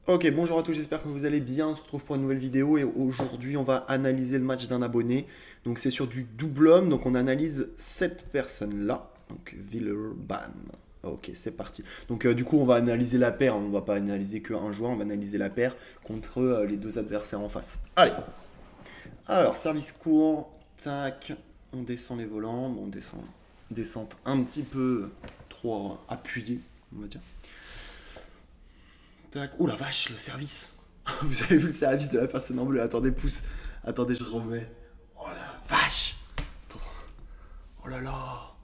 Ok, bonjour à tous, j'espère que vous allez bien. On se retrouve pour une nouvelle vidéo et aujourd'hui on va analyser le match d'un abonné. Donc c'est sur du double homme, donc on analyse cette personne-là. Donc Villeurbanne. Ok, c'est parti. Donc du coup on va analyser la paire, on va pas analyser qu'un joueur, on va analyser la paire contre les deux adversaires en face. Allez, alors service court, tac, on descend les volants, bon, on descend, descente un petit peu trop appuyée, on va dire. Tac. Oh la vache, le service. Vous avez vu le service de la personne en bleu. Attendez, pouce. Attendez, je remets. Oh la vache. Attends. Oh là là.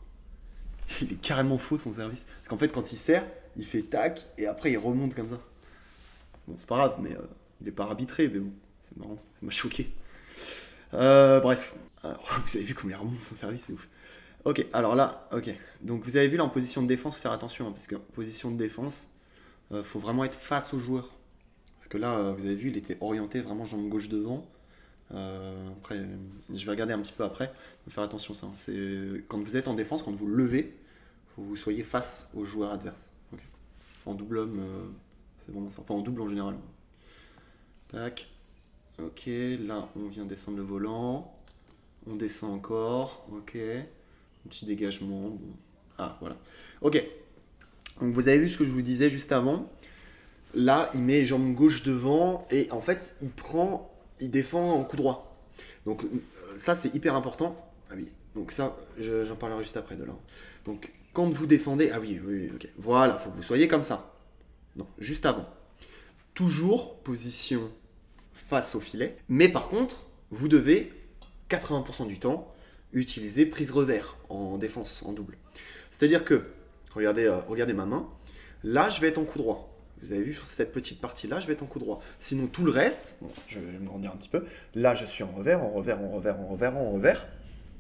Il est carrément faux son service. Parce qu'en fait, quand il sert, il fait tac et après il remonte comme ça. Bon, c'est pas grave, mais il est pas arbitré. Mais bon, c'est marrant. Ça m'a choqué. Bref. Alors, vous avez vu comme il remonte son service, c'est ouf. Ok, alors là, ok. Donc vous avez vu là en position de défense, faire attention. Hein, parce qu'en position de défense, faut vraiment être face au joueur. Parce que là, vous avez vu, il était orienté vraiment jambe gauche devant. Après, je vais regarder un petit peu après. Faut faire attention à ça. C'est quand vous êtes en défense, quand vous levez, faut que vous soyez face au joueur adverse. Ok. En double homme, c'est vraiment ça. Enfin, en double en général. Tac. Ok. Là, on vient descendre le volant. On descend encore. Ok. Un petit dégagement. Bon. Ah, voilà. Ok. Donc, vous avez vu ce que je vous disais juste avant. Là, il met jambe gauche devant et en fait, il défend en coup droit. Donc ça, c'est hyper important. Ah oui, donc ça, j'en parlerai juste après de là. Donc quand vous défendez, ah oui, oui, oui, ok. Voilà, faut que vous soyez comme ça. Non, juste avant. Toujours position face au filet. Mais par contre, vous devez 80% du temps utiliser prise revers en défense, en double. C'est-à-dire que, regardez ma main. Là, je vais être en coup droit. Vous avez vu sur cette petite partie-là, je vais être en coup droit. Sinon, tout le reste, bon, je vais me grandir un petit peu. Là, je suis en revers, en revers, en revers, en revers, en revers.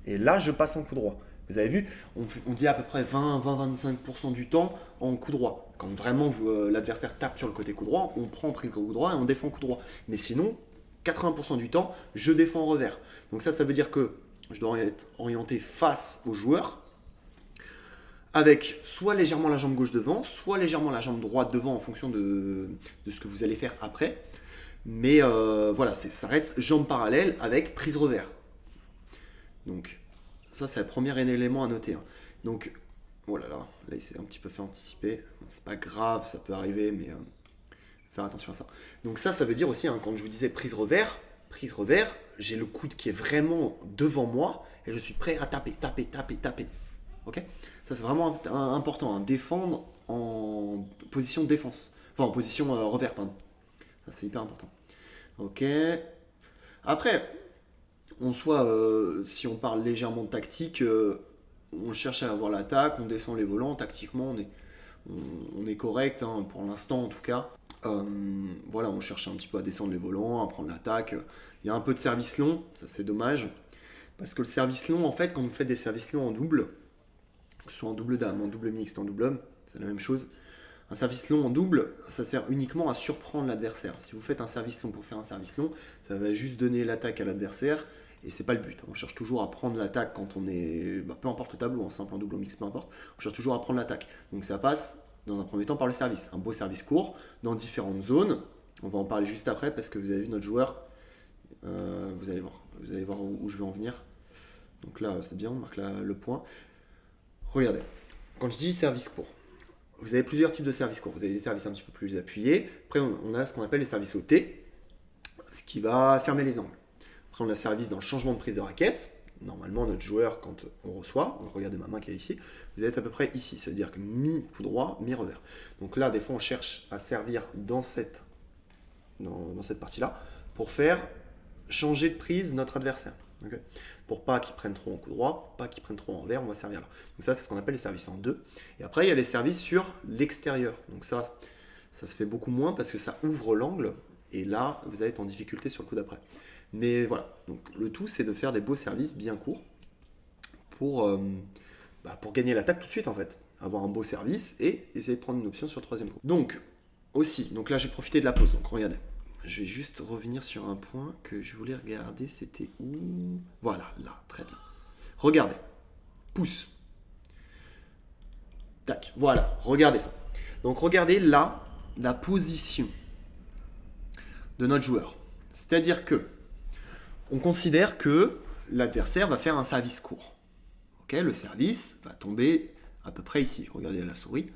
Et là, je passe en coup droit. Vous avez vu, on dit à peu près 20-25% du temps en coup droit. Quand vraiment l'adversaire tape sur le côté coup droit, on prend prise coup droit et on défend coup droit. Mais sinon, 80% du temps, je défends en revers. Donc ça veut dire que je dois être orienté face au joueur avec soit légèrement la jambe gauche devant, soit légèrement la jambe droite devant en fonction de ce que vous allez faire après. Mais voilà, ça reste jambe parallèle avec prise revers. Donc ça, c'est le premier élément à noter. Hein. Donc voilà, là il s'est un petit peu fait anticiper. Bon, c'est pas grave, ça peut arriver, mais faire attention à ça. Donc ça veut dire aussi, hein, quand je vous disais prise revers, j'ai le coude qui est vraiment devant moi et je suis prêt à taper, taper, taper, taper. Ok. Ça, c'est vraiment important. Hein. Défendre en position de défense. Enfin, en position revers, pardon. Ça, c'est hyper important. Ok. Après, en soi, si on parle légèrement de tactique, on cherche à avoir l'attaque, on descend les volants. Tactiquement, on est correct, hein, pour l'instant en tout cas. Voilà, on cherche un petit peu à descendre les volants, à prendre l'attaque. Il y a un peu de service long, ça c'est dommage. Parce que le service long, en fait, quand vous faites des services longs en double, que ce soit en double dame, en double mixte, en double homme, c'est la même chose. Un service long en double, ça sert uniquement à surprendre l'adversaire. Si vous faites un service long pour faire un service long, ça va juste donner l'attaque à l'adversaire et c'est pas le but. On cherche toujours à prendre l'attaque quand on est. Peu importe le tableau, en simple, en double, en mixte, peu importe. On cherche toujours à prendre l'attaque. Donc ça passe dans un premier temps par le service. Un beau service court dans différentes zones. On va en parler juste après parce que vous avez vu notre joueur. Vous allez voir. Vous allez voir où je vais en venir. Donc là, c'est bien, on marque le point. Regardez, quand je dis service court, vous avez plusieurs types de services courts. Vous avez des services un petit peu plus appuyés. Après, on a ce qu'on appelle les services au T, ce qui va fermer les angles. Après, on a service dans le changement de prise de raquette. Normalement, notre joueur, quand on reçoit, regardez ma main qui est ici, vous êtes à peu près ici. C'est-à-dire que mi-coup droit, mi-revers. Donc là, des fois, on cherche à servir dans cette partie-là pour faire changer de prise notre adversaire. Okay, pour pas qu'ils prennent trop en coup droit, pas qu'ils prennent trop en revers, on va servir là. Donc ça, c'est ce qu'on appelle les services en deux. Et après, il y a les services sur l'extérieur. Donc ça se fait beaucoup moins parce que ça ouvre l'angle. Et là, vous allez être en difficulté sur le coup d'après. Mais voilà, donc le tout, c'est de faire des beaux services bien courts pour gagner l'attaque tout de suite en fait. Avoir un beau service et essayer de prendre une option sur le troisième coup. Donc, aussi, donc là, j'ai profité de la pause. Donc regardez. Je vais juste revenir sur un point que je voulais regarder. C'était où? Voilà, là, très bien. Regardez. Pouce. Tac. Voilà, regardez ça. Donc regardez là, la position de notre joueur. C'est-à-dire que on considère que l'adversaire va faire un service court. Okay, le service va tomber à peu près ici. Regardez la souris.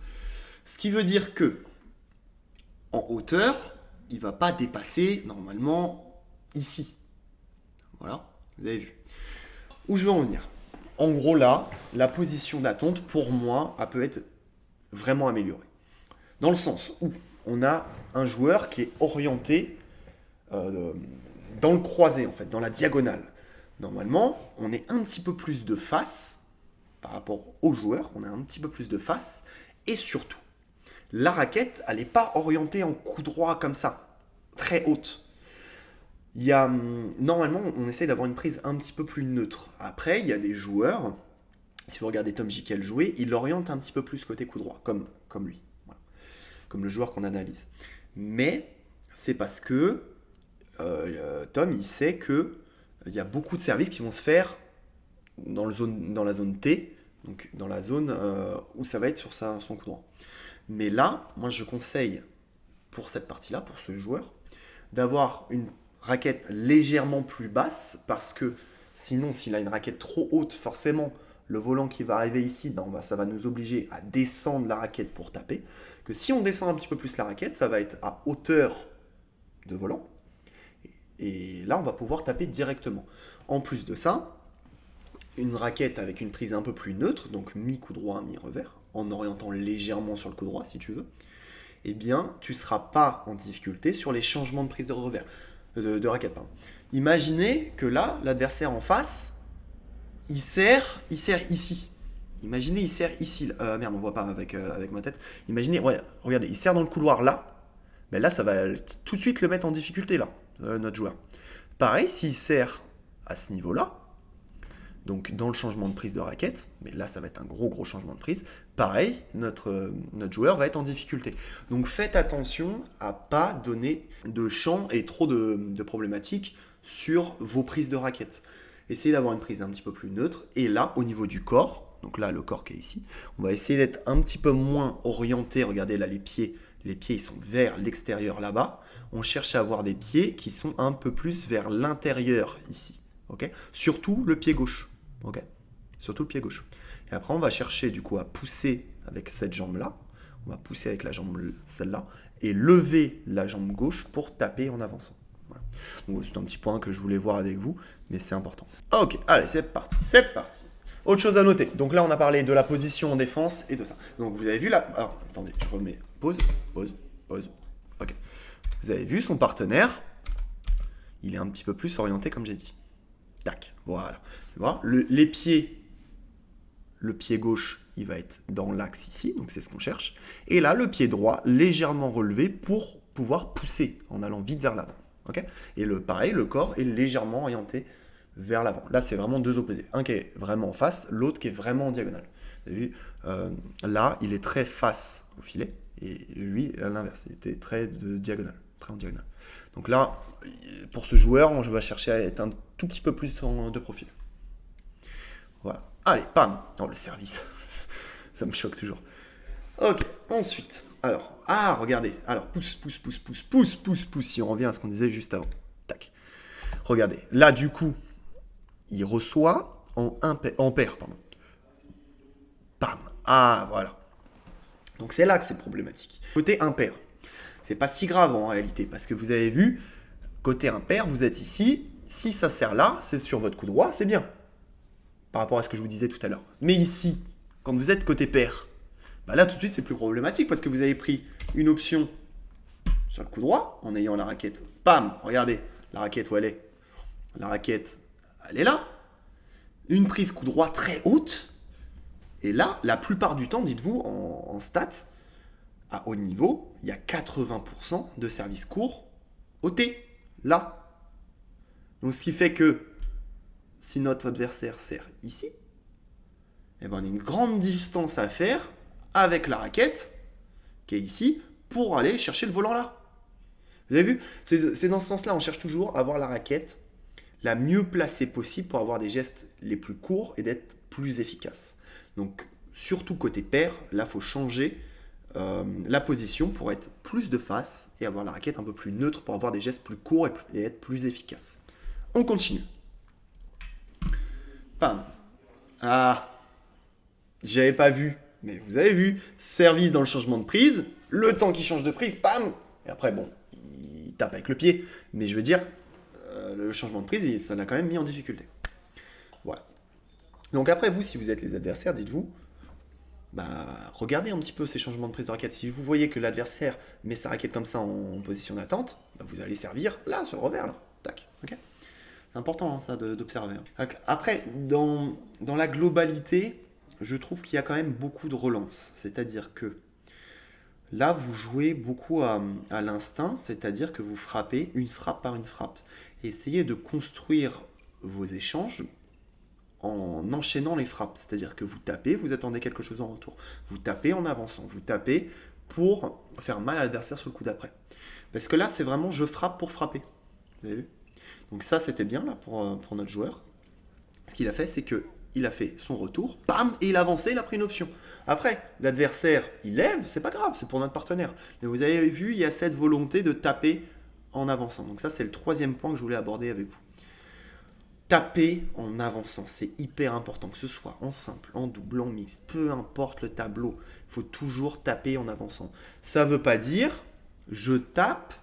Ce qui veut dire que en hauteur, il ne va pas dépasser normalement ici. Voilà, vous avez vu. Où je veux en venir? En gros là, la position d'attente pour moi, elle peut être vraiment améliorée. Dans le sens où on a un joueur qui est orienté dans le croisé, en fait, dans la diagonale. Normalement, on est un petit peu plus de face par rapport au joueur, on a un petit peu plus de face, et surtout, la raquette, elle n'est pas orientée en coup droit comme ça, très haute. Normalement, on essaye d'avoir une prise un petit peu plus neutre. Après, il y a des joueurs, si vous regardez Tom Jikel jouer, il l'oriente un petit peu plus côté coup droit, comme lui, voilà. Comme le joueur qu'on analyse. Mais c'est parce que Tom, il sait qu'il y a beaucoup de services qui vont se faire dans la zone T, donc dans la zone où ça va être sur son coup droit. Mais là, moi je conseille pour cette partie-là, pour ce joueur, d'avoir une raquette légèrement plus basse, parce que sinon, s'il a une raquette trop haute, forcément, le volant qui va arriver ici, ça va nous obliger à descendre la raquette pour taper. Que si on descend un petit peu plus la raquette, ça va être à hauteur de volant. Et là, on va pouvoir taper directement. En plus de ça, une raquette avec une prise un peu plus neutre, donc mi-coup droit, mi-revers, en orientant légèrement sur le coup droit, si tu veux, eh bien, tu ne seras pas en difficulté sur les changements de prise de revers, de raquette. Pardon. Imaginez que là, l'adversaire en face, il serre ici. Imaginez, il serre ici. Merde, on voit pas avec ma tête. Imaginez, ouais, regardez, il serre dans le couloir là. Ben là, ça va tout de suite le mettre en difficulté, là, notre joueur. Pareil, s'il serre à ce niveau-là, donc dans le changement de prise de raquette, mais là, ça va être un gros changement de prise, pareil, notre joueur va être en difficulté. Donc faites attention à pas donner de champ et trop de problématiques sur vos prises de raquette. Essayez d'avoir une prise un petit peu plus neutre. Et là, au niveau du corps, donc là, le corps qui est ici, on va essayer d'être un petit peu moins orienté. Regardez là, les pieds, ils sont vers l'extérieur là-bas. On cherche à avoir des pieds qui sont un peu plus vers l'intérieur ici. Okay, surtout le pied gauche. Okay, surtout le pied gauche. Et après, on va chercher du coup à pousser avec cette jambe-là. On va pousser avec la jambe, celle-là, et lever la jambe gauche pour taper en avançant. Voilà. Donc, c'est un petit point que je voulais voir avec vous, mais c'est important. Ok, allez, c'est parti. Autre chose à noter. Donc là, on a parlé de la position en défense et de ça. Donc vous avez vu là. Alors, attendez, je remets. Pause. Ok. Vous avez vu son partenaire. Il est un petit peu plus orienté, comme j'ai dit. Tac. Voilà. Tu vois, les pieds. Le pied gauche, il va être dans l'axe ici. Donc c'est ce qu'on cherche. Et là, le pied droit, légèrement relevé pour pouvoir pousser en allant vite vers l'avant. Okay, et pareil, le corps est légèrement orienté vers l'avant. Là, c'est vraiment deux opposés. Un qui est vraiment en face, l'autre qui est vraiment en diagonale. Vous avez vu, là, il est très face au filet, et lui, à l'inverse, il était très en diagonale. Donc là, pour ce joueur, on va chercher à être un tout petit peu plus de profil. Voilà. Allez, pam. Oh, le service. Ça me choque toujours. Ok, ensuite, alors, regardez, alors, pousse, si on revient à ce qu'on disait juste avant. Tac. Regardez, là, du coup, il reçoit en paire, pardon. Bam. Voilà. Donc, c'est là que c'est problématique. Côté impair, c'est pas si grave en réalité, parce que vous avez vu, côté impair, vous êtes ici, si ça sert là, c'est sur votre coup droit, c'est bien, par rapport à ce que je vous disais tout à l'heure. Mais ici, quand vous êtes côté pair, là, tout de suite, c'est plus problématique parce que vous avez pris une option sur le coup droit en ayant la raquette. Pam, regardez, la raquette où elle est. La raquette, elle est là. Une prise coup droit très haute. Et là, la plupart du temps, dites-vous, en stats, à haut niveau, il y a 80% de service court au T, là. Donc, ce qui fait que si notre adversaire sert ici, eh ben, on a une grande distance à faire avec la raquette, qui est ici, pour aller chercher le volant là. Vous avez vu, c'est dans ce sens-là, on cherche toujours à avoir la raquette la mieux placée possible pour avoir des gestes les plus courts et d'être plus efficace. Donc, surtout côté pair, là, il faut changer la position pour être plus de face et avoir la raquette un peu plus neutre pour avoir des gestes plus courts et être plus efficace. On continue. Pam. Ah, j'avais pas vu, mais vous avez vu. Service dans le changement de prise, le temps qu'il change de prise, pam. Et après, bon, il tape avec le pied. Mais je veux dire, le changement de prise, ça l'a quand même mis en difficulté. Voilà. Donc après, vous, si vous êtes les adversaires, dites-vous, regardez un petit peu ces changements de prise de raquette. Si vous voyez que l'adversaire met sa raquette comme ça en position d'attente, vous allez servir là, sur le revers, là. Tac, ok. C'est important, hein, ça, d'observer. Après, dans la globalité, je trouve qu'il y a quand même beaucoup de relance. C'est-à-dire que là, vous jouez beaucoup à l'instinct, c'est-à-dire que vous frappez une frappe par une frappe. Et essayez de construire vos échanges en enchaînant les frappes. C'est-à-dire que vous tapez, vous attendez quelque chose en retour. Vous tapez en avançant. Vous tapez pour faire mal à l'adversaire sur le coup d'après. Parce que là, c'est vraiment je frappe pour frapper. Vous avez vu ? Donc ça, c'était bien là pour notre joueur. Ce qu'il a fait, c'est qu'il a fait son retour, bam, et il a avancé, il a pris une option. Après, l'adversaire, il lève, c'est pas grave, c'est pour notre partenaire. Mais vous avez vu, il y a cette volonté de taper en avançant. Donc ça, c'est le troisième point que je voulais aborder avec vous. Taper en avançant, c'est hyper important, que ce soit en simple, en double, en mixte, peu importe le tableau, il faut toujours taper en avançant. Ça ne veut pas dire je tape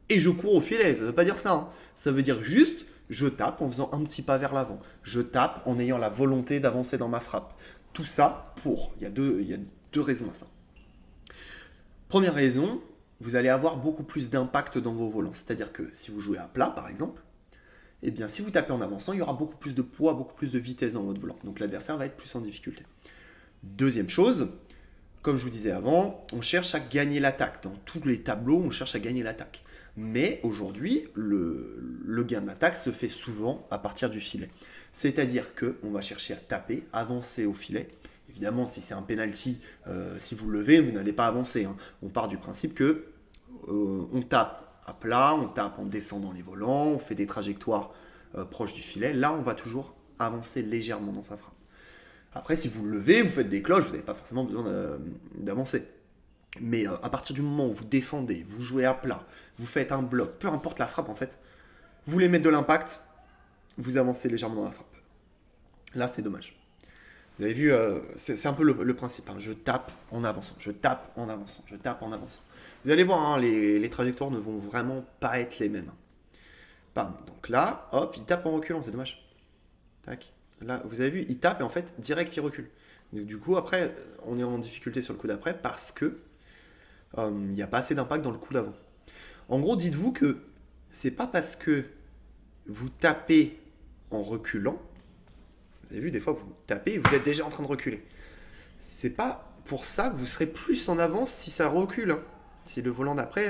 et je cours au filet, ça ne veut pas dire ça. Hein. Ça veut dire juste je tape en faisant un petit pas vers l'avant, je tape en ayant la volonté d'avancer dans ma frappe. Tout ça il y a deux raisons à ça. Première raison, vous allez avoir beaucoup plus d'impact dans vos volants, c'est-à-dire que si vous jouez à plat par exemple, eh bien, si vous tapez en avançant, il y aura beaucoup plus de poids, beaucoup plus de vitesse dans votre volant. Donc l'adversaire va être plus en difficulté. Deuxième chose, comme je vous disais avant, on cherche à gagner l'attaque. Dans tous les tableaux, on cherche à gagner l'attaque. Mais aujourd'hui, le gain de l'attaque se fait souvent à partir du filet. C'est-à-dire qu'on va chercher à taper, avancer au filet. Évidemment, si c'est un penalty, si vous le levez, vous n'allez pas avancer. Hein. On part du principe que on tape à plat, on tape en descendant les volants, on fait des trajectoires proches du filet. Là, on va toujours avancer légèrement dans sa frappe. Après, si vous le levez, vous faites des cloches, vous n'avez pas forcément besoin d'avancer. Mais à partir du moment où vous défendez, vous jouez à plat, vous faites un bloc, peu importe la frappe en fait, vous voulez mettre de l'impact, vous avancez légèrement dans la frappe. Là, c'est dommage. Vous avez vu, c'est un peu le principe. Hein. Je tape en avançant, je tape en avançant, je tape en avançant. Vous allez voir, hein, les trajectoires ne vont vraiment pas être les mêmes. Bam. Donc là, hop, il tape en reculant, c'est dommage. Tac. Là, vous avez vu, il tape et en fait, direct, il recule. Donc, du coup, après, on est en difficulté sur le coup d'après parce que il n'y a pas assez d'impact dans le coup d'avant. En gros, dites-vous que c'est pas parce que vous tapez en reculant. Vous avez vu, des fois, vous tapez et vous êtes déjà en train de reculer. C'est pas pour ça que vous serez plus en avance si ça recule. Hein. Si le volant d'après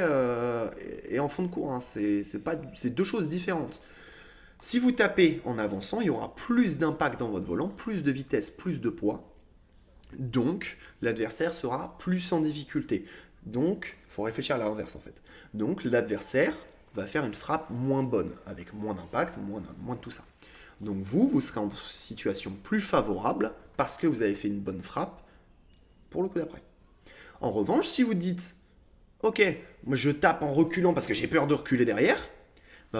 est en fond de cours. Hein. C'est deux choses différentes. Si vous tapez en avançant, il y aura plus d'impact dans votre volant, plus de vitesse, plus de poids. Donc, l'adversaire sera plus en difficulté. Donc, il faut réfléchir à l'inverse en fait. Donc, l'adversaire va faire une frappe moins bonne, avec moins d'impact, moins de tout ça. Donc vous serez en situation plus favorable parce que vous avez fait une bonne frappe pour le coup d'après. En revanche, si vous dites « Ok, moi je tape en reculant parce que j'ai peur de reculer derrière »,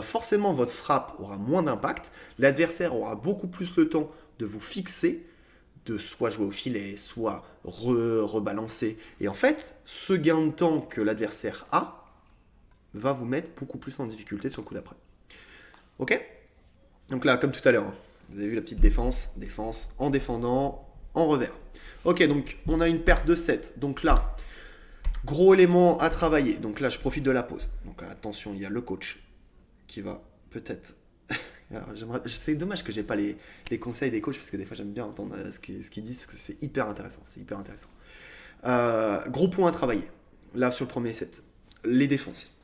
forcément votre frappe aura moins d'impact, l'adversaire aura beaucoup plus le temps de vous fixer, de soit jouer au filet, soit rebalancer. Et en fait, ce gain de temps que l'adversaire a va vous mettre beaucoup plus en difficulté sur le coup d'après. Ok ? Donc là, comme tout à l'heure, hein, vous avez vu la petite défense, en défendant, en revers. Ok, donc on a une perte de 7. Donc là, gros élément à travailler. Donc là, je profite de la pause. Donc là, attention, il y a le coach qui va peut-être... Alors, c'est dommage que j'ai pas les conseils des coachs parce que des fois j'aime bien entendre ce qu'ils disent parce que c'est hyper intéressant. Gros point à travailler. Là, sur le premier set. Les défenses.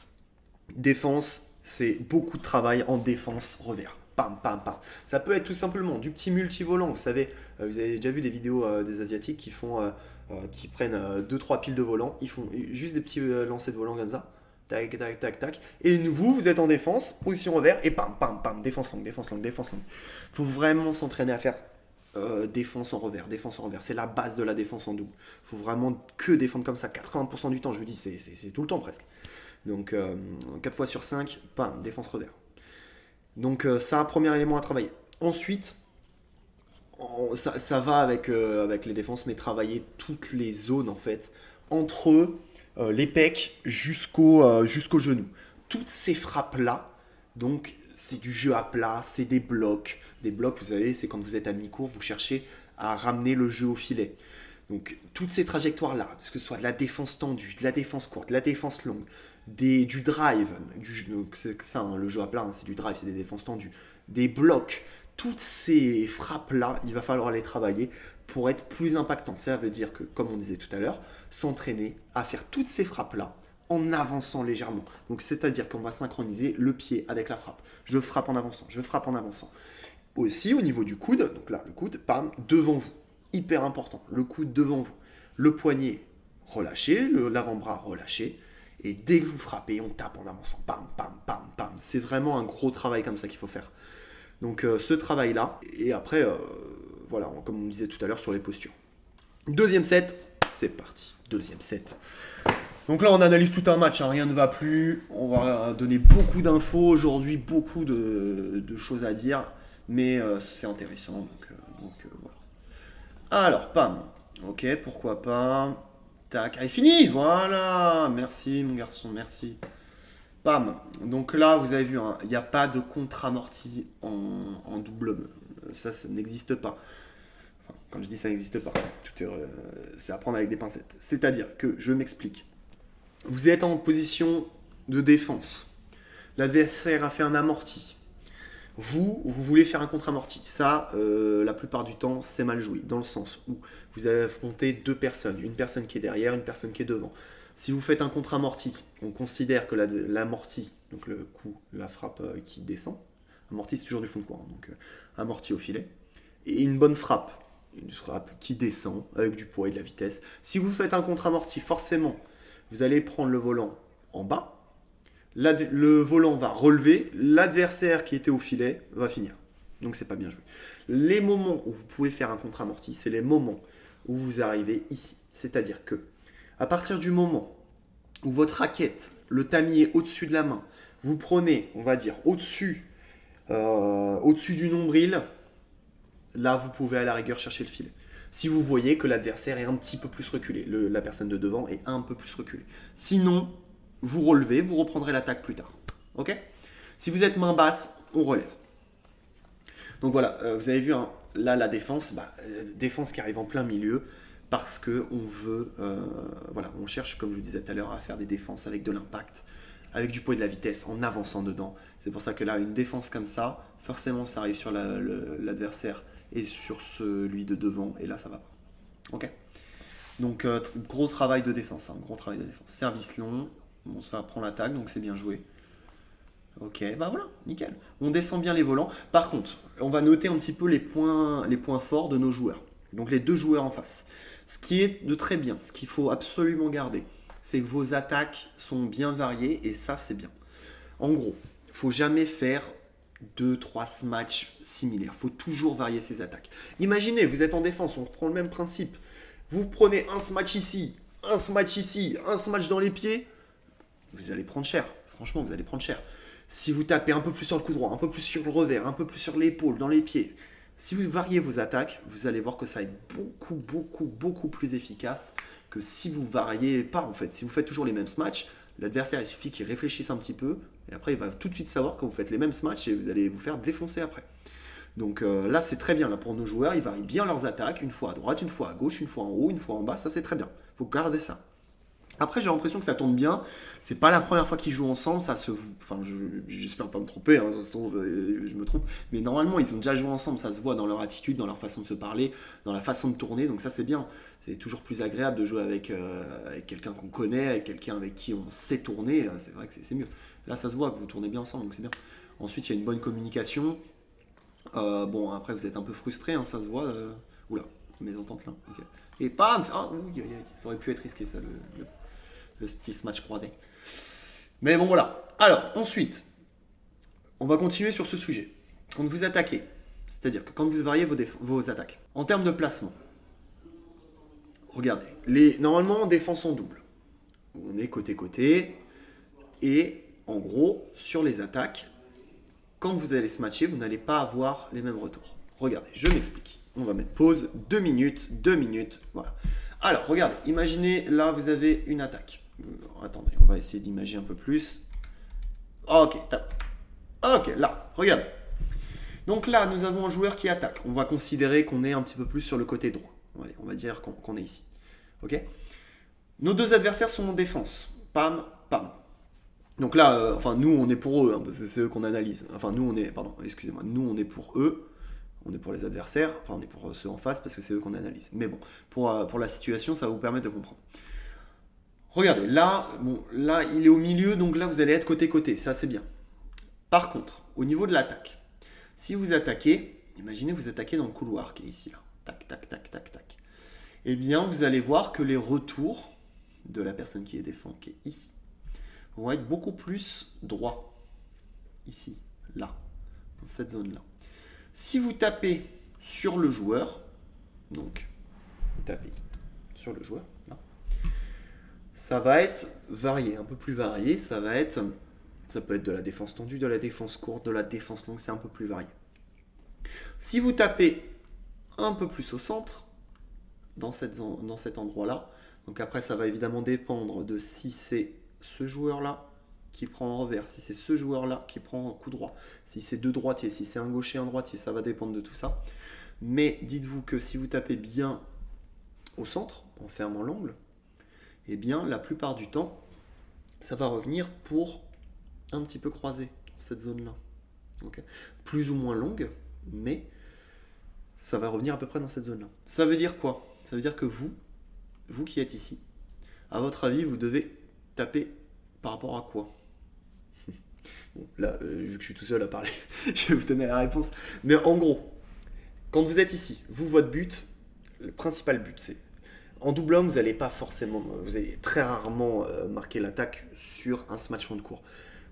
Défense, c'est beaucoup de travail en défense revers. Pam, pam, pam. Ça peut être tout simplement du petit multivolant. Vous savez, vous avez déjà vu des vidéos des Asiatiques qui prennent 2-3 piles de volants. Ils font juste des petits lancers de volants comme ça. Tac, tac, tac, tac. Et vous êtes en défense, position revers, et pam, pam, pam. Défense longue. Il faut vraiment s'entraîner à faire défense en revers, défense en revers. C'est la base de la défense en double. Il faut vraiment que défendre comme ça. 80% du temps, je vous dis, c'est tout le temps presque. Donc 4 fois sur 5, bam, défense revers. Donc ça, premier élément à travailler. Ensuite, ça va avec les défenses, mais travailler toutes les zones en fait, entre les pecs jusqu'au genou. Toutes ces frappes-là, donc c'est du jeu à plat, c'est des blocs. Des blocs, vous savez, c'est quand vous êtes à mi-court, vous cherchez à ramener le jeu au filet. Donc toutes ces trajectoires-là, que ce soit de la défense tendue, de la défense courte, de la défense longue, du drive, c'est ça, hein, le jeu à plat, hein, c'est du drive, c'est des défenses tendues, des blocs, toutes ces frappes-là, il va falloir les travailler pour être plus impactant. Ça veut dire que, comme on disait tout à l'heure, s'entraîner à faire toutes ces frappes-là en avançant légèrement. Donc c'est-à-dire qu'on va synchroniser le pied avec la frappe. Je frappe en avançant, je frappe en avançant. Aussi au niveau du coude, donc là le coude, bam, devant vous. Hyper important, le coude devant vous. Le poignet relâché, l'avant-bras relâché. Et dès que vous frappez, on tape en avançant. Bam, bam, bam, bam. C'est vraiment un gros travail comme ça qu'il faut faire. Donc ce travail-là. Et après, voilà, comme on disait tout à l'heure sur les postures. Deuxième set, c'est parti. Deuxième set. Donc là, on analyse tout un match, hein, rien ne va plus. On va donner beaucoup d'infos aujourd'hui, beaucoup de choses à dire. Mais c'est intéressant, donc voilà. Alors, pam. Ok, pourquoi pas. Tac, elle est finie, voilà. Merci, mon garçon, merci. Pam. Donc là, vous avez vu, hein, il n'y a pas de contre-amorti en double. Ça n'existe pas. Enfin, quand je dis ça n'existe pas, c'est à prendre avec des pincettes. C'est-à-dire que, je m'explique. Vous êtes en position de défense. L'adversaire a fait un amorti. Vous voulez faire un contre-amorti. Ça, la plupart du temps, c'est mal joué. Dans le sens où vous avez affronté deux personnes. Une personne qui est derrière, une personne qui est devant. Si vous faites un contre-amorti, on considère que l'amorti, donc le coup, la frappe qui descend, amorti c'est toujours du fond de courant, donc amorti au filet, et une bonne frappe, une frappe qui descend avec du poids et de la vitesse. Si vous faites un contre-amorti, forcément, vous allez prendre le volant en bas, le volant va relever, l'adversaire qui était au filet va finir. Donc c'est pas bien joué. Les moments où vous pouvez faire un contre-amorti, c'est les moments où vous arrivez ici. C'est-à-dire que, à partir du moment où votre raquette, le tamis est au-dessus de la main, vous prenez, on va dire, au-dessus du nombril, là vous pouvez à la rigueur chercher le filet. Si vous voyez que l'adversaire est un petit peu plus reculé, la personne de devant est un peu plus reculée. Sinon, vous relevez, vous reprendrez l'attaque plus tard. Ok ? Si vous êtes main basse, on relève. Donc voilà, vous avez vu, hein, là la défense, défense qui arrive en plein milieu, parce que on veut, voilà, on cherche, comme je vous disais tout à l'heure, à faire des défenses avec de l'impact, avec du poids et de la vitesse, en avançant dedans. C'est pour ça que là, une défense comme ça, forcément, ça arrive sur l'adversaire et sur celui de devant, et là, ça va pas. Ok ? Donc, gros travail de défense, hein, gros travail de défense. Service long, bon, ça prend l'attaque, donc c'est bien joué. Ok, bah voilà, nickel. On descend bien les volants. Par contre, on va noter un petit peu les points forts de nos joueurs. Donc les deux joueurs en face. Ce qui est de très bien, ce qu'il faut absolument garder, c'est que vos attaques sont bien variées et ça c'est bien. En gros, il ne faut jamais faire 2-3 smatchs similaires. Il faut toujours varier ses attaques. Imaginez, vous êtes en défense, on reprend le même principe. Vous prenez un smash ici, un smash ici, un smash dans les pieds, vous allez prendre cher. Franchement, vous allez prendre cher. Si vous tapez un peu plus sur le coup droit, un peu plus sur le revers, un peu plus sur l'épaule, dans les pieds, si vous variez vos attaques, vous allez voir que ça va être beaucoup plus efficace que si vous variez pas en fait. Si vous faites toujours les mêmes smatchs, l'adversaire il suffit qu'il réfléchisse un petit peu et après il va tout de suite savoir que vous faites les mêmes smatchs et vous allez vous faire défoncer après. Donc là c'est très bien là pour nos joueurs, ils varient bien leurs attaques, une fois à droite, une fois à gauche, une fois en haut, une fois en bas, ça c'est très bien. Faut garder ça. Après, j'ai l'impression que ça tourne bien. C'est pas la première fois qu'ils jouent ensemble. Ça se, enfin, j'espère pas me tromper. Hein, ça se trouve, je me trompe. Mais normalement, ils ont déjà joué ensemble. Ça se voit dans leur attitude, dans leur façon de se parler, dans la façon de tourner. Donc ça, c'est bien. C'est toujours plus agréable de jouer avec quelqu'un qu'on connaît, avec quelqu'un avec qui on sait tourner. C'est vrai que c'est mieux. Là, ça se voit que vous tournez bien ensemble, donc c'est bien. Ensuite, il y a une bonne communication. Bon, après, vous êtes un peu frustré, hein, ça se voit. Oula, mes ententes là. Okay. Et bam, ça aurait pu être risqué ça, le petit match croisé. Mais bon, voilà. Alors, ensuite, on va continuer sur ce sujet. Quand vous attaquez, c'est-à-dire que quand vous variez vos attaques, En termes de placement, regardez, normalement, en défense en double. On est côté-côté. Et en gros, sur les attaques, quand vous allez se matcher, vous n'allez pas avoir les mêmes retours. Regardez, je m'explique. On va mettre pause, 2 minutes, voilà. Alors, regardez, imaginez, là, vous avez une attaque. Attendez, on va essayer d'imaginer un peu plus. Ok, tape. Ok, là, regardez. Donc là, nous avons un joueur qui attaque. On va considérer qu'on est un petit peu plus sur le côté droit. Allez, on va dire qu'on est ici. Ok. Nos deux adversaires sont en défense. Pam, pam. Donc là, enfin, nous, on est pour eux, hein, parce que c'est eux qu'on analyse. Enfin, nous, on est, pardon, excusez-moi, nous, on est pour eux. On est pour les adversaires, enfin on est pour ceux en face parce que c'est eux qu'on analyse. Mais bon, pour la situation, ça va vous permettre de comprendre. Regardez, là, bon, là il est au milieu, donc là vous allez être côté-côté, ça c'est bien. Par contre, au niveau de l'attaque, si vous attaquez, imaginez vous attaquez dans le couloir qui est ici, là. Tac, tac, tac, tac, tac. Eh bien, vous allez voir que les retours de la personne qui est défend, qui est ici, vont être beaucoup plus droits. Ici, là, dans cette zone-là. Si vous tapez sur le joueur, donc vous tapez sur le joueur, là, ça va être varié, un peu plus varié, ça peut être de la défense tendue, de la défense courte, de la défense longue, c'est un peu plus varié. Si vous tapez un peu plus au centre, dans cet endroit-là, donc après ça va évidemment dépendre de si c'est ce joueur-là qui prend en revers, si c'est ce joueur-là qui prend en coup droit, si c'est deux droitiers, si c'est un gaucher, un droitier, ça va dépendre de tout ça. Mais dites-vous que si vous tapez bien au centre, en fermant l'angle, eh bien la plupart du temps, ça va revenir pour un petit peu croiser cette zone-là. Okay. Plus ou moins longue, mais ça va revenir à peu près dans cette zone-là. Ça veut dire quoi? Ça veut dire que vous qui êtes ici, à votre avis, vous devez taper par rapport à quoi? Bon, là, vu que je suis tout seul à parler, je vais vous donner la réponse. Mais en gros, quand vous êtes ici, votre but, le principal but, c'est en double homme, vous n'allez pas forcément, vous allez très rarement marquer l'attaque sur un smash fond de cours.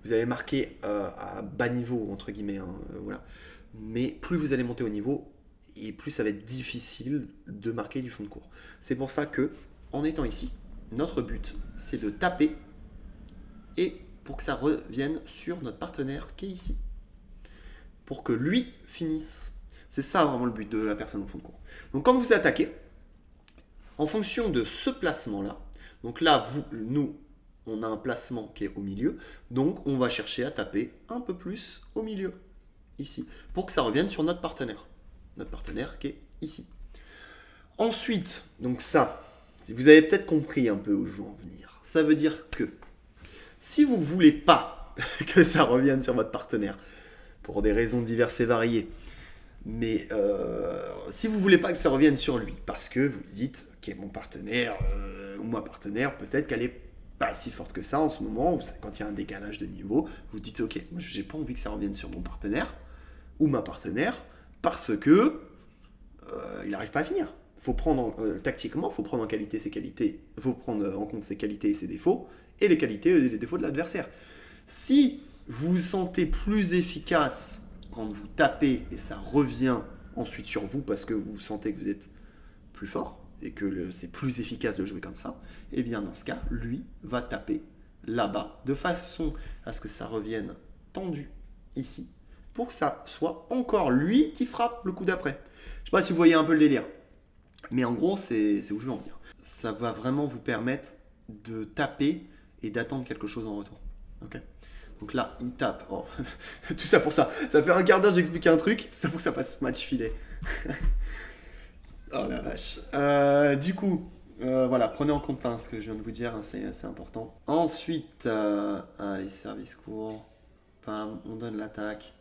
Vous allez marquer à bas niveau, entre guillemets, hein, voilà. Mais plus vous allez monter au niveau, et plus ça va être difficile de marquer du fond de cours. C'est pour ça que, en étant ici, notre but, c'est de taper et pour que ça revienne sur notre partenaire qui est ici. Pour que lui finisse. C'est ça vraiment le but de la personne au fond de cours. Donc quand vous attaquez, en fonction de ce placement-là, donc là, nous, on a un placement qui est au milieu, donc on va chercher à taper un peu plus au milieu, ici, pour que ça revienne sur notre partenaire qui est ici. Ensuite, donc ça, vous avez peut-être compris un peu où je veux en venir, ça veut dire que si vous ne voulez pas que ça revienne sur votre partenaire, pour des raisons diverses et variées, mais si vous ne voulez pas que ça revienne sur lui, parce que vous dites, ok, mon partenaire ou ma partenaire, peut-être qu'elle n'est pas si forte que ça en ce moment, quand il y a un décalage de niveau, vous dites, ok, moi j'ai pas envie que ça revienne sur mon partenaire ou ma partenaire, parce que il n'arrive pas à finir. Faut prendre tactiquement, il faut prendre en qualité ses qualités, il faut prendre en compte ses qualités et ses défauts, et les qualités et les défauts de l'adversaire. Si vous vous sentez plus efficace quand vous tapez et ça revient ensuite sur vous parce que vous sentez que vous êtes plus fort et que c'est plus efficace de jouer comme ça, et bien dans ce cas, lui va taper là-bas de façon à ce que ça revienne tendu ici pour que ça soit encore lui qui frappe le coup d'après. Je sais pas si vous voyez un peu le délire, mais en gros, c'est où je veux en venir. Ça va vraiment vous permettre de taper et d'attendre quelque chose en retour. Okay. Donc là, il tape. Oh. Tout ça pour ça. Ça fait un quart d'heure, j'explique un truc. Tout ça pour que ça fasse match filet. Oh la vache. Du coup, voilà, prenez en compte ce que je viens de vous dire. Hein, c'est important. Ensuite, allez, service court. Pam, on donne l'attaque.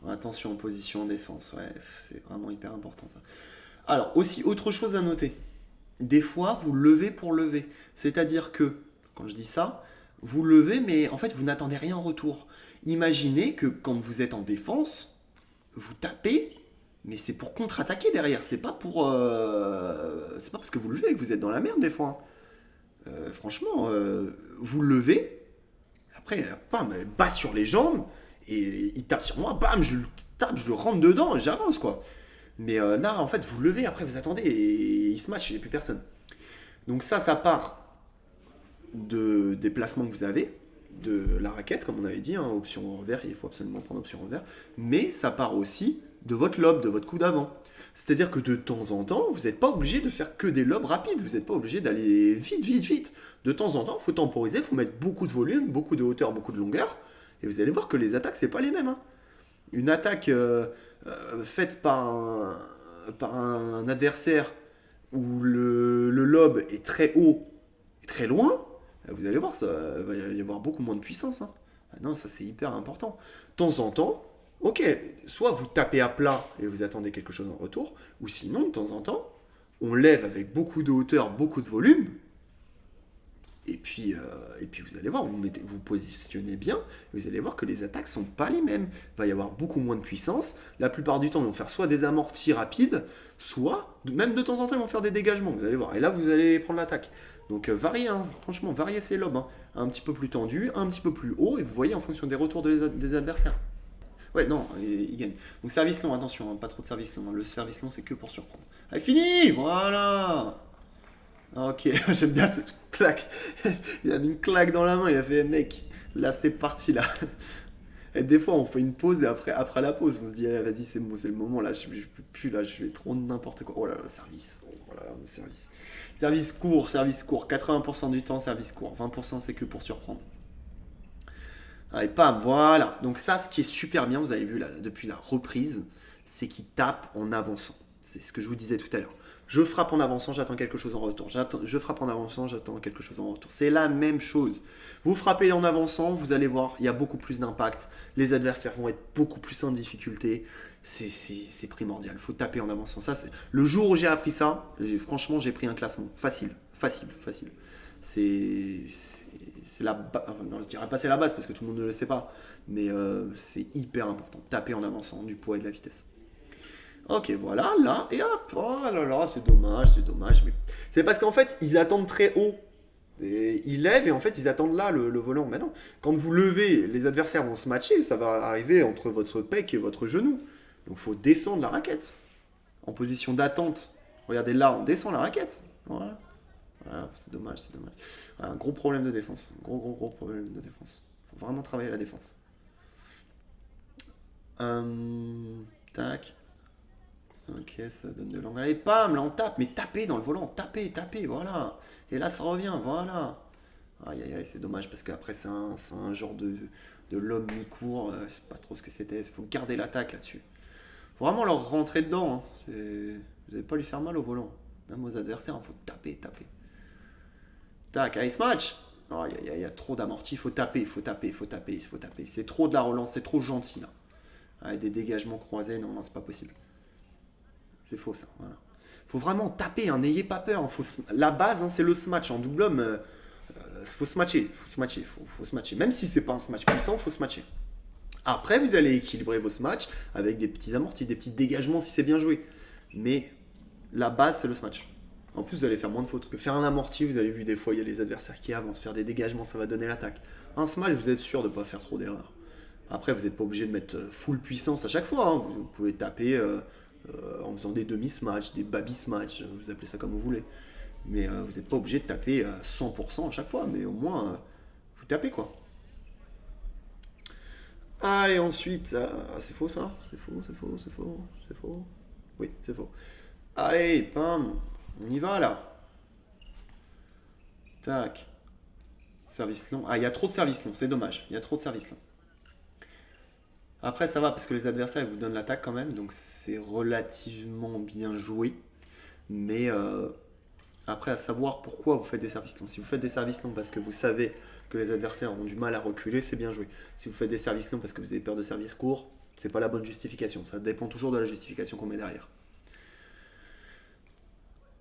Attention en position en défense. Ouais, c'est vraiment hyper important ça. Alors, aussi, autre chose à noter. Des fois, vous levez pour lever. C'est-à-dire que, quand je dis ça, vous levez, mais en fait, vous n'attendez rien en retour. Imaginez que quand vous êtes en défense, vous tapez, mais c'est pour contre-attaquer derrière. C'est pas parce que vous levez que vous êtes dans la merde des fois. Franchement, vous levez, après, bam, bas sur les jambes, et il tape sur moi, bam, je le tape, je le rentre dedans et j'avance, quoi. Mais là, en fait, vous levez, après vous attendez et il se match, il n'y a plus personne. Donc ça part des placements que vous avez, de la raquette, comme on avait dit, hein, option en revers, il faut absolument prendre option en revers, mais ça part aussi de votre lob, de votre coup d'avant. C'est-à-dire que de temps en temps, vous n'êtes pas obligé de faire que des lobes rapides, vous n'êtes pas obligé d'aller vite, vite, vite. De temps en temps, il faut temporiser, il faut mettre beaucoup de volume, beaucoup de hauteur, beaucoup de longueur, et vous allez voir que les attaques, c'est pas les mêmes. Hein. Une attaque faite par un adversaire où le lob est très haut et très loin, vous allez voir, ça va y avoir beaucoup moins de puissance. Hein. Ah non, ça c'est hyper important. De temps en temps, ok, soit vous tapez à plat et vous attendez quelque chose en retour, ou sinon, de temps en temps, on lève avec beaucoup de hauteur, beaucoup de volume, et puis vous allez voir, vous positionnez bien, et vous allez voir que les attaques sont pas les mêmes. Il va y avoir beaucoup moins de puissance. La plupart du temps, ils vont faire soit des amortis rapides, soit, même de temps en temps, ils vont faire des dégagements. Vous allez voir. Et là, vous allez prendre l'attaque. Donc variez, hein, franchement, variez ces lobes. Hein. Un petit peu plus tendu, un petit peu plus haut, et vous voyez en fonction des retours des adversaires. Ouais, non, il gagne. Donc service long, attention, hein, pas trop de service long. Hein. Le service long, c'est que pour surprendre. Allez, fini. Voilà. Ok, j'aime bien cette claque. Il a mis une claque dans la main, il a fait mec, là c'est parti là. Et des fois on fait une pause et après la pause on se dit eh, vas-y c'est bon, c'est le moment là, je peux plus là, je fais trop n'importe quoi. Oh là là, service. Oh là là, service. Service court, 80% du temps service court, 20% c'est que pour surprendre. Allez, pam, voilà. Donc ça, ce qui est super bien, vous avez vu là, depuis la reprise, c'est qu'il tape en avançant. C'est ce que je vous disais tout à l'heure. Je frappe en avançant, j'attends quelque chose en retour. Je frappe en avançant, j'attends quelque chose en retour. C'est la même chose. Vous frappez en avançant, vous allez voir, il y a beaucoup plus d'impact. Les adversaires vont être beaucoup plus en difficulté. C'est primordial. Il faut taper en avançant. Ça, c'est le jour où j'ai appris ça. Franchement, j'ai pris un classement facile, facile, facile. C'est la base. Non, je dirais pas c'est la base parce que tout le monde ne le sait pas. Mais c'est hyper important. Taper en avançant du poids et de la vitesse. Ok, voilà, là, et hop, oh là là, c'est dommage, mais... C'est parce qu'en fait, ils attendent très haut. Et ils lèvent et en fait, ils attendent là le volant. Mais non, quand vous levez, les adversaires vont se matcher, ça va arriver entre votre pec et votre genou. Donc, il faut descendre la raquette. En position d'attente. Regardez là, on descend la raquette. Voilà. Voilà, c'est dommage, c'est dommage. Voilà, un gros problème de défense. Gros problème de défense. Il faut vraiment travailler la défense. Tac. Ok, ça donne de l'angle. Allez, pam, là on tape, mais tapez dans le volant, tapez, voilà. Et là ça revient, voilà. Aïe aïe aïe, c'est dommage parce qu'après c'est un genre de l'homme mi-court, je sais pas trop ce que c'était. Il faut garder l'attaque là-dessus. Faut vraiment leur rentrer dedans. Hein. Vous n'allez pas lui faire mal au volant. Même aux adversaires, il faut taper. Tac, allez, match. Aïe aïe aïe, il y a trop d'amortis, il faut taper. C'est trop de la relance, c'est trop gentil là. Avec des dégagements croisés, non, c'est pas possible. C'est faux ça. Voilà. Faut vraiment taper, hein, n'ayez pas peur. La base, hein, c'est le smash. En double homme, faut se matcher. Faut se matcher. Même si c'est pas un smash puissant, faut se matcher. Après, vous allez équilibrer vos smatchs avec des petits amortis, des petits dégagements si c'est bien joué. Mais la base, c'est le smash. En plus, vous allez faire moins de fautes. Faire un amorti, vous avez vu des fois, il y a les adversaires qui avancent. Faire des dégagements, ça va donner l'attaque. Un smash, vous êtes sûr de ne pas faire trop d'erreurs. Après, vous n'êtes pas obligé de mettre full puissance à chaque fois. Hein. Vous pouvez taper en faisant des demi-smatchs, des baby-smatchs, vous appelez ça comme vous voulez. Mais vous n'êtes pas obligé de taper 100% à chaque fois. Mais au moins, vous tapez quoi. Allez, ensuite, c'est faux ça? C'est faux. Oui, c'est faux. Allez, pam, on y va là. Tac. Service long. Ah, il y a trop de services longs, c'est dommage. Il y a trop de services longs. Après, ça va parce que les adversaires ils vous donnent l'attaque quand même, donc c'est relativement bien joué. Mais après, à savoir pourquoi vous faites des services longs. Si vous faites des services longs parce que vous savez que les adversaires ont du mal à reculer, c'est bien joué. Si vous faites des services longs parce que vous avez peur de servir court, c'est pas la bonne justification. Ça dépend toujours de la justification qu'on met derrière.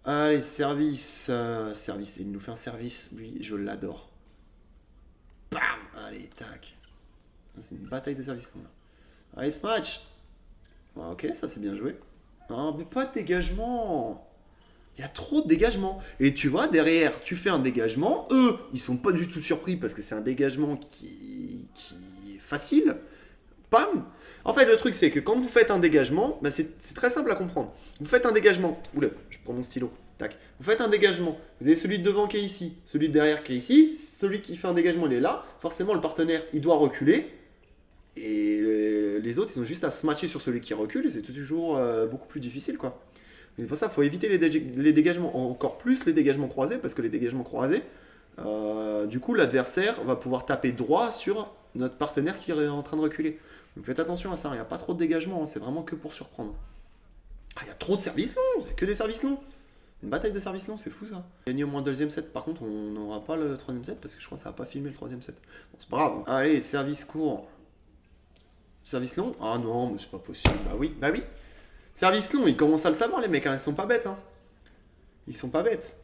Allez, service. Il nous fait un service, lui, je l'adore. Bam. Allez, tac. C'est une bataille de service longs là. Allez, smash. Ah, ok, ça c'est bien joué. Non, mais pas de dégagement. Il y a trop de dégagement. Et tu vois, derrière, tu fais un dégagement. Eux, ils sont pas du tout surpris parce que c'est un dégagement qui est facile. Pam. En fait, le truc, c'est que quand vous faites un dégagement, bah, c'est très simple à comprendre. Vous faites un dégagement. Oula, je prends mon stylo. Tac. Vous faites un dégagement. Vous avez celui de devant qui est ici, celui de derrière qui est ici. Celui qui fait un dégagement, il est là. Forcément, le partenaire, il doit reculer. Et les autres, ils ont juste à se matcher sur celui qui recule. Et c'est toujours beaucoup plus difficile, quoi. C'est pour ça qu'il faut éviter les dégagements. Encore plus les dégagements croisés, parce que les dégagements croisés, du coup, l'adversaire va pouvoir taper droit sur notre partenaire qui est en train de reculer. Donc faites attention à ça, il n'y a pas trop de dégagement, hein, c'est vraiment que pour surprendre. Ah, il y a trop de services longs, il n'y a que des services longs. Une bataille de services longs, c'est fou ça. Gagner au moins le deuxième set, par contre, on n'aura pas le troisième set parce que je crois que ça va pas filmer le troisième set. Bon, c'est pas grave. Allez, service court. Service long. Ah non, mais c'est pas possible. Bah oui. Service long, ils commencent à le savoir, les mecs, hein, ils sont pas bêtes. Hein. Ils sont pas bêtes.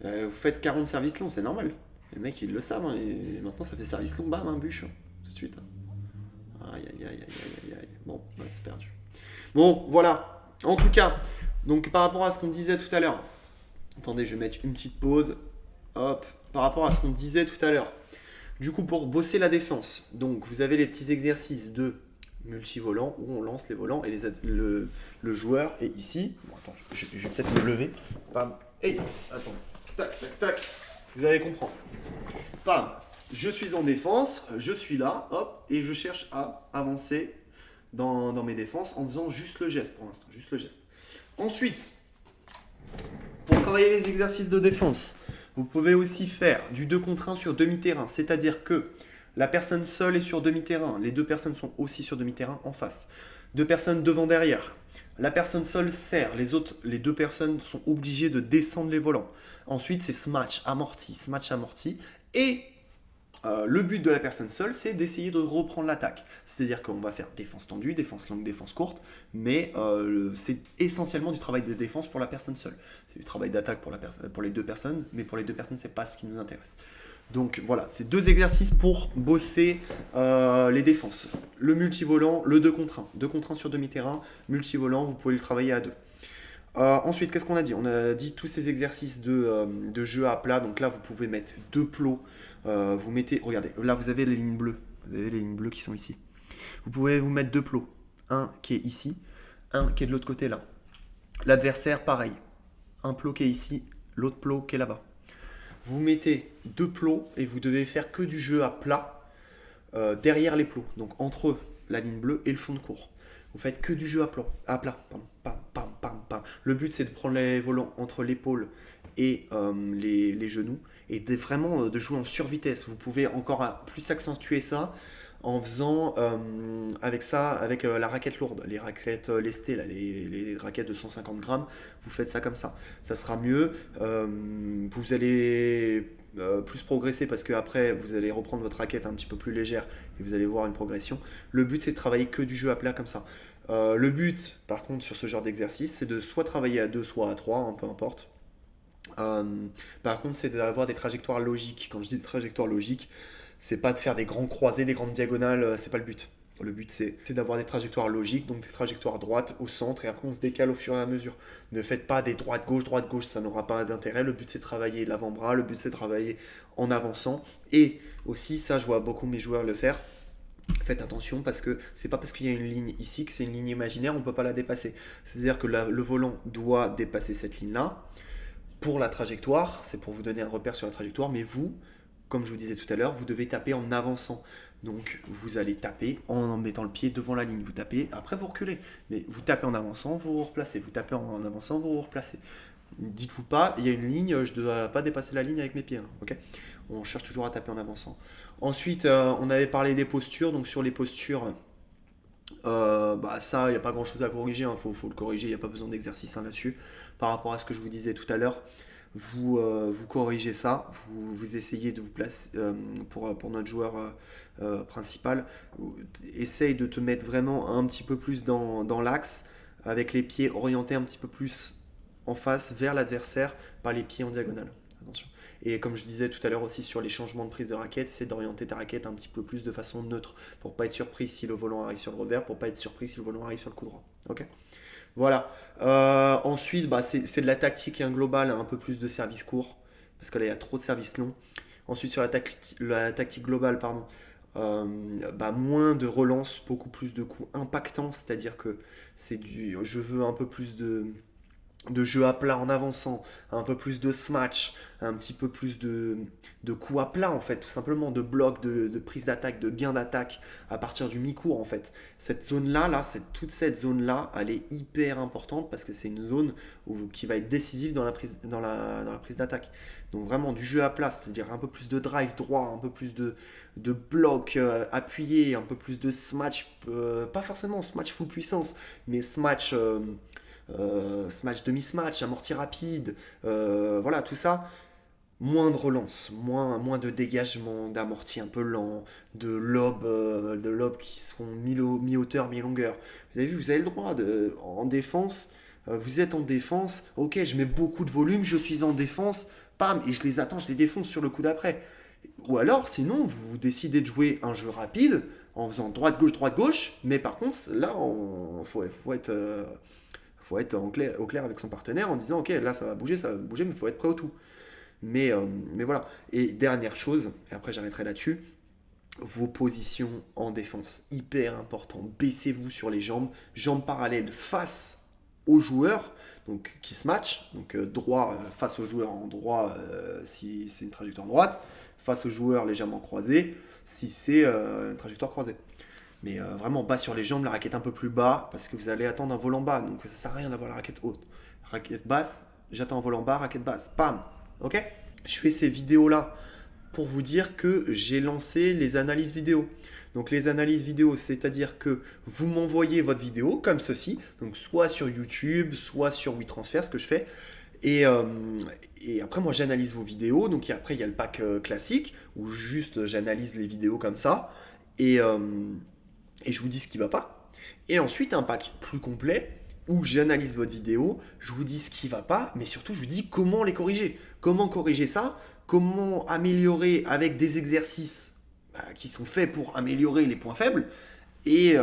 Vous faites 40 services longs, c'est normal. Les mecs, ils le savent, hein, et maintenant ça fait service long, bam, un bûche, tout de suite. Aïe. Bon, bah, c'est perdu. Bon, voilà. En tout cas, donc par rapport à ce qu'on disait tout à l'heure, attendez, je vais mettre une petite pause. Hop, par rapport à ce qu'on disait tout à l'heure. Du coup, pour bosser la défense, donc vous avez les petits exercices de multivolant où on lance les volants et le joueur est ici. Bon, attends, je vais peut-être me lever. Bam. Hey, attends. Tac. Vous allez comprendre. Bam. Je suis en défense, je suis là, hop, et je cherche à avancer dans mes défenses en faisant juste le geste pour l'instant, juste le geste. Ensuite, pour travailler les exercices de défense, vous pouvez aussi faire du 2 contre 1 sur demi-terrain, c'est-à-dire que la personne seule est sur demi-terrain, les deux personnes sont aussi sur demi-terrain en face. 2 personnes devant derrière. La personne seule serre, les deux personnes sont obligées de descendre les volants. Ensuite, c'est smash amorti. Et le but de la personne seule, c'est d'essayer de reprendre l'attaque. C'est-à-dire qu'on va faire défense tendue, défense longue, défense courte, mais c'est essentiellement du travail de défense pour la personne seule. C'est du travail d'attaque pour les deux personnes, mais pour les deux personnes, c'est pas ce qui nous intéresse. Donc voilà, c'est 2 exercices pour bosser les défenses. Le multivolant, le 2 contre 1. 2 contre 1 sur demi-terrain, multivolant, vous pouvez le travailler à 2. Ensuite, qu'est-ce qu'on a dit? On a dit tous ces exercices de jeu à plat. Donc là, vous pouvez mettre 2 plots. Vous mettez, regardez, là vous avez les lignes bleues. Vous avez les lignes bleues qui sont ici. Vous pouvez vous mettre 2 plots. Un qui est ici, un qui est de l'autre côté là. L'adversaire, pareil. Un plot qui est ici, l'autre plot qui est là-bas. Vous mettez 2 plots et vous devez faire que du jeu à plat derrière les plots. Donc entre la ligne bleue et le fond de cours. Vous faites que du jeu à plat. Pam. Le but, c'est de prendre les volants entre l'épaule et les genoux et vraiment de jouer en survitesse. Vous pouvez encore plus accentuer ça en faisant avec la raquette lourde, les raquettes lestées, là, les raquettes de 150 grammes. Vous faites ça comme ça. Ça sera mieux. Vous allez plus progresser parce qu'après vous allez reprendre votre raquette un petit peu plus légère et vous allez voir une progression. Le but, c'est de travailler que du jeu à plat comme ça. Le but, par contre, sur ce genre d'exercice, c'est de soit travailler à 2, soit à 3, hein, peu importe. Par contre, c'est d'avoir des trajectoires logiques. Quand je dis trajectoires logiques, c'est pas de faire des grands croisés, des grandes diagonales, c'est pas le but. Le but, c'est d'avoir des trajectoires logiques, donc des trajectoires droites au centre, et après on se décale au fur et à mesure. Ne faites pas des droite-gauche, ça n'aura pas d'intérêt. Le but, c'est de travailler l'avant-bras, le but, c'est de travailler en avançant. Et aussi, ça, je vois beaucoup mes joueurs le faire. Faites attention parce que c'est pas parce qu'il y a une ligne ici que c'est une ligne imaginaire, on ne peut pas la dépasser. C'est-à-dire que le volant doit dépasser cette ligne-là. Pour la trajectoire, c'est pour vous donner un repère sur la trajectoire, mais vous, comme je vous disais tout à l'heure, vous devez taper en avançant. Donc vous allez taper en mettant le pied devant la ligne. Vous tapez, après vous reculez. Mais vous tapez en avançant, vous vous replacez. Vous tapez en avançant, vous vous replacez. Dites-vous pas, il y a une ligne, je ne dois pas dépasser la ligne avec mes pieds. Hein, okay, on cherche toujours à taper en avançant. Ensuite, on avait parlé des postures. Donc sur les postures, ça, il n'y a pas grand-chose à corriger. Hein, faut le corriger, il n'y a pas besoin d'exercice hein, là-dessus. Par rapport à ce que je vous disais tout à l'heure, vous corrigez ça, vous essayez de vous placer pour notre joueur principal. Essaye de te mettre vraiment un petit peu plus dans l'axe, avec les pieds orientés un petit peu plus en face vers l'adversaire, pas les pieds en diagonale. Attention. Et comme je disais tout à l'heure aussi sur les changements de prise de raquette, c'est d'orienter ta raquette un petit peu plus de façon neutre pour pas être surpris si le volant arrive sur le revers, pour pas être surpris si le volant arrive sur le coup droit. Ok. Voilà. Ensuite, c'est de la tactique et un global, un peu plus de service court, parce que là il y a trop de services longs. Ensuite sur la tactique globale, pardon. moins de relance, beaucoup plus de coups impactants, c'est-à-dire que je veux un peu plus de jeu à plat en avançant, un peu plus de smash, un petit peu plus de coups à plat en fait, tout simplement, de blocs, de prise d'attaque, de gain d'attaque à partir du mi-court en fait. Cette zone-là, toute cette zone-là, elle est hyper importante parce que c'est une zone qui va être décisive dans la prise d'attaque. Donc vraiment du jeu à plat, c'est-à-dire un peu plus de drive droit, un peu plus de blocs appuyés, un peu plus de smash, pas forcément smash full puissance, mais smash demi-smash, amorti rapide, voilà, tout ça. Moins de relance, moins de dégagement, d'amorti un peu lent, de lobes qui seront mi-hauteur, mi-longueur. Vous avez vu, vous avez le droit en défense, vous êtes en défense, ok, je mets beaucoup de volume, je suis en défense, pam, et je les attends, je les défonce sur le coup d'après. Ou alors, sinon, vous décidez de jouer un jeu rapide en faisant droite-gauche, mais par contre, là, faut être au clair avec son partenaire en disant ok là ça va bouger mais il faut être prêt au tout. Mais voilà. Et dernière chose, et après j'arrêterai là-dessus, vos positions en défense, hyper important. Baissez-vous sur les jambes parallèles face au joueur, donc qui se match, donc droit face au joueur en droit si c'est une trajectoire droite, face au joueur légèrement croisé si c'est une trajectoire croisée. Mais vraiment bas sur les jambes, la raquette un peu plus bas, parce que vous allez attendre un volant bas, donc ça sert à rien d'avoir la raquette haute. Raquette basse, j'attends un volant bas, raquette basse, pam, ok. Je fais ces vidéos-là pour vous dire que j'ai lancé les analyses vidéo. Donc les analyses vidéo, c'est-à-dire que vous m'envoyez votre vidéo comme ceci, donc soit sur YouTube, soit sur WeTransfer, ce que je fais, et après moi j'analyse vos vidéos, donc après il y a le pack classique, où juste j'analyse les vidéos comme ça, et je vous dis ce qui va pas. Et ensuite, un pack plus complet où j'analyse votre vidéo, je vous dis ce qui va pas, mais surtout je vous dis comment les corriger. Comment corriger ça, comment améliorer avec des exercices qui sont faits pour améliorer les points faibles. Et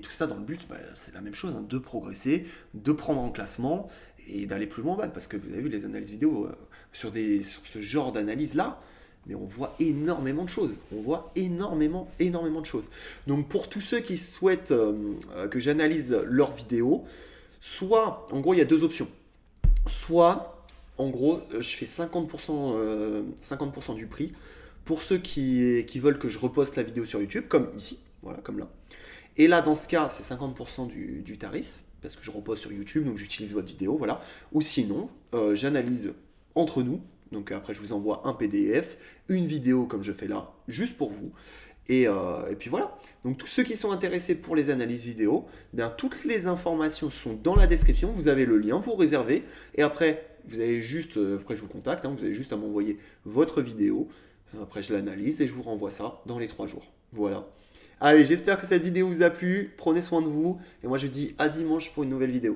tout ça dans le but, c'est la même chose, hein, de progresser, de prendre en classement et d'aller plus loin en bas. Parce que vous avez vu les analyses vidéo sur ce genre d'analyse-là, mais on voit énormément de choses. On voit énormément de choses. Donc pour tous ceux qui souhaitent que j'analyse leurs vidéos, soit, en gros, il y a deux options. Soit, en gros, je fais 50% du prix pour ceux qui veulent que je reposte la vidéo sur YouTube, comme ici, voilà, comme là. Et là, dans ce cas, c'est 50% du tarif, parce que je reposte sur YouTube, donc j'utilise votre vidéo, voilà. Ou sinon, j'analyse entre nous. Donc après, je vous envoie un PDF, une vidéo comme je fais là, juste pour vous. Et puis voilà. Donc tous ceux qui sont intéressés pour les analyses vidéo, bien, toutes les informations sont dans la description. Vous avez le lien, vous réservez. Et après, après je vous contacte, hein, vous avez juste à m'envoyer votre vidéo. Après, je l'analyse et je vous renvoie ça dans les 3 jours. Voilà. Allez, j'espère que cette vidéo vous a plu. Prenez soin de vous. Et moi, je vous dis à dimanche pour une nouvelle vidéo.